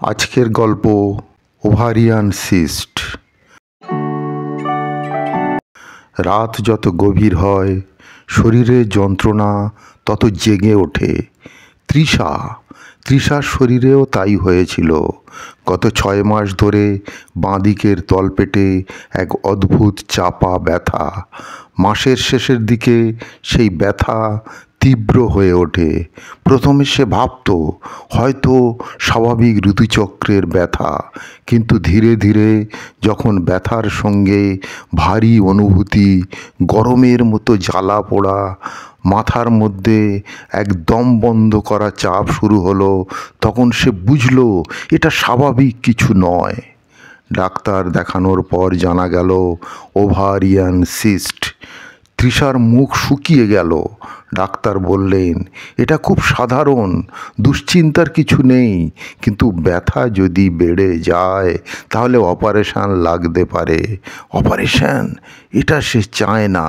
আজকের গল্প ovarian cyst. রাত যত গভীর হয় শরীরের যন্ত্রণা তত জেগে ওঠে। তৃষার শরীরেও তাই হয়েছিল। গত 6 মাস ধরে বাঁদিকের তলপেটে এক অদ্ভুত চাপা ব্যথা। মাসের শেষের দিকে সেই ব্যথা তীব্র হয়ে ওঠে। প্রথমে সে ভাবত হয়তো স্বাভাবিক ঋতুচক্রের ব্যথা, কিন্তু ধীরে ধীরে যখন ব্যথার সঙ্গে ভারী অনুভূতি, গরমের মতো জ্বালা পোড়া, মাথার মধ্যে একদম বন্ধ করা চাপ শুরু হলো, তখন সে বুঝল এটা স্বাভাবিক কিছু নয়। ডাক্তার দেখানোর পর জানা গেল ওভারিয়ান সিস্ট। তৃষার মুখ শুকিয়ে গেল। ডাক্তার বললেন, এটা খুব সাধারণ, দুশ্চিন্তার কিছু নেই, কিন্তু ব্যথা যদি বেড়ে যায় তাহলে অপারেশন লাগতে পারে। অপারেশন? এটা সে চায় না।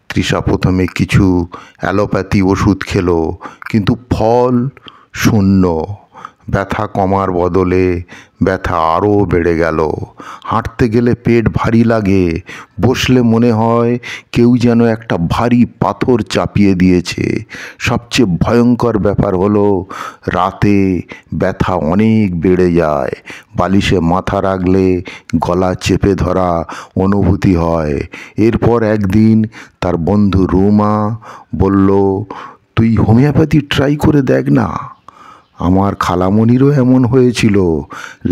তৃষা প্রথমে কিছু অ্যালোপ্যাথি ওষুধ খেলো, কিন্তু ফল শূন্য। ব্যথা কমার বদলে ব্যথা আরও বেড়ে গেল। হাঁটতে গেলে পেট ভারী লাগে, বসলে মনে হয় কেউ যেন একটা ভারী পাথর চাপিয়ে দিয়েছে। সবচেয়ে ভয়ঙ্কর ব্যাপার হলো রাতে ব্যথা অনেক বেড়ে যায়। বালিশে মাথা রাখলে গলা চেপে ধরা অনুভূতি হয়। এরপর একদিন তার বন্ধু রুমা বলল, তুই হোমিওপ্যাথি ট্রাই করে দেখ না। আমার খালামণিরও এমন হয়েছিল,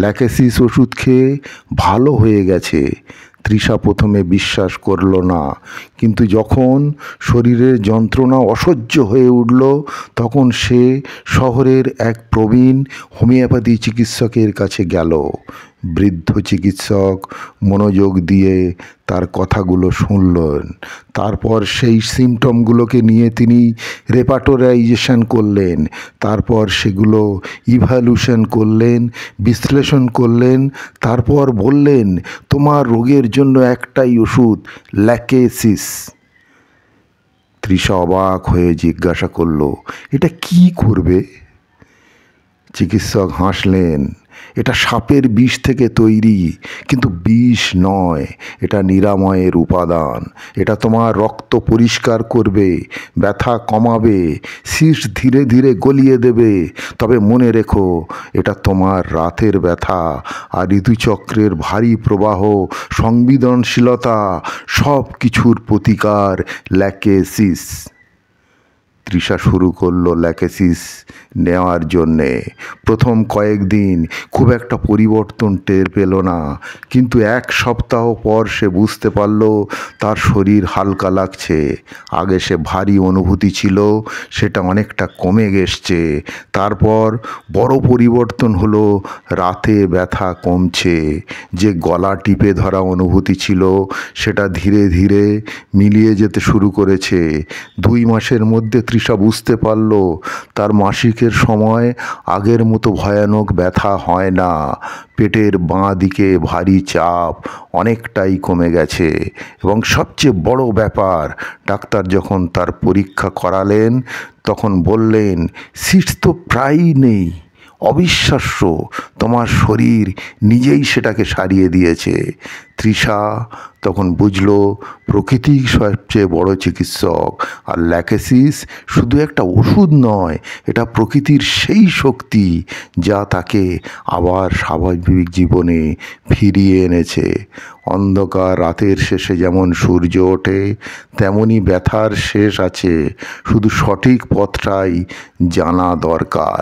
ল্যাকেসিস ওষুধ খেয়ে ভালো হয়ে গেছে। তৃষা প্রথমে বিশ্বাস করল না, কিন্তু যখন শরীরের যন্ত্রণা অসহ্য হয়ে উঠল তখন সে শহরের এক প্রবীণ হোমিওপ্যাথি চিকিৎসকের কাছে গেল। বৃদ্ধ চিকিৎসক মনোযোগ দিয়ে তার কথাগুলো শুনলেন। তারপর সেই সিমটমগুলোকে নিয়ে তিনি রেপার্টোরাইজেশন করলেন। তারপর সেগুলো ইভ্যালুয়েশন করলেন, বিশ্লেষণ করলেন। তারপর বললেন, তোমার রোগের জন্য একটাই ওষুধ, ল্যাকেসিস। তৃষা অবাক হয়ে জিজ্ঞাসা করল, এটা কি করবে? চিকিৎসক হাসলেন, এটা সাপের বিষ থেকে তৈরি, কিন্তু বিষ নয়, এটা নিরাময়ের উপাদান। এটা তোমার রক্ত পরিষ্কার করবে, ব্যথা কমাবে, সিস্ট ধীরে ধীরে গলিয়ে দেবে। তবে মনে রেখো, এটা তোমার রাতের ব্যথা আর ঋতুচক্রের ভারী প্রবাহ, সংবেদনশীলতা, সব কিছুর প্রতিকার ল্যাকেসিস। তৃষা শুরু করলো ল্যাকেসিস নেওয়ার জন্যে। প্রথম কয়েকদিন খুব একটা পরিবর্তন টের পেল না, কিন্তু 1 সপ্তাহ পর সে বুঝতে পারল তার শরীর হালকা লাগছে। আগে সে ভারী অনুভূতি ছিল, সেটা অনেকটা কমে গেছে। তারপর বড় পরিবর্তন হলো, রাতে ব্যথা কমছে। যে গলা টিপে ধরা অনুভূতি ছিল সেটা ধীরে ধীরে মিলিয়ে যেতে শুরু করেছে। 2 মাসের মধ্যে তৃষা বুঝতে পারল তার মাসিকের সময় আগের মতো ভয়ানক ব্যথা হয় না। পেটের বাঁ দিকে ভারী চাপ অনেকটাই কমে গেছে। এবং সবচেয়ে বড় ব্যাপার, ডাক্তার যখন তার পরীক্ষা করালেন তখন বললেন, সিস্ট তো প্রায়ই নেই। অবিশ্বাস্য, তোমার শরীর নিজেই সেটাকে সারিয়ে দিয়েছে। তৃষা তখন বুঝল প্রকৃতি সবচেয়ে বড় চিকিৎসক, আর ল্যাকেসিস শুধু একটা ওষুধ নয়, এটা প্রকৃতির সেই শক্তি যা তাকে আবার স্বাভাবিক জীবনে ফিরিয়ে এনেছে। অন্ধকার রাতের শেষে যেমন সূর্য ওঠে, তেমনি ব্যথার শেষ আছে, শুধু সঠিক পথটাই জানা দরকার।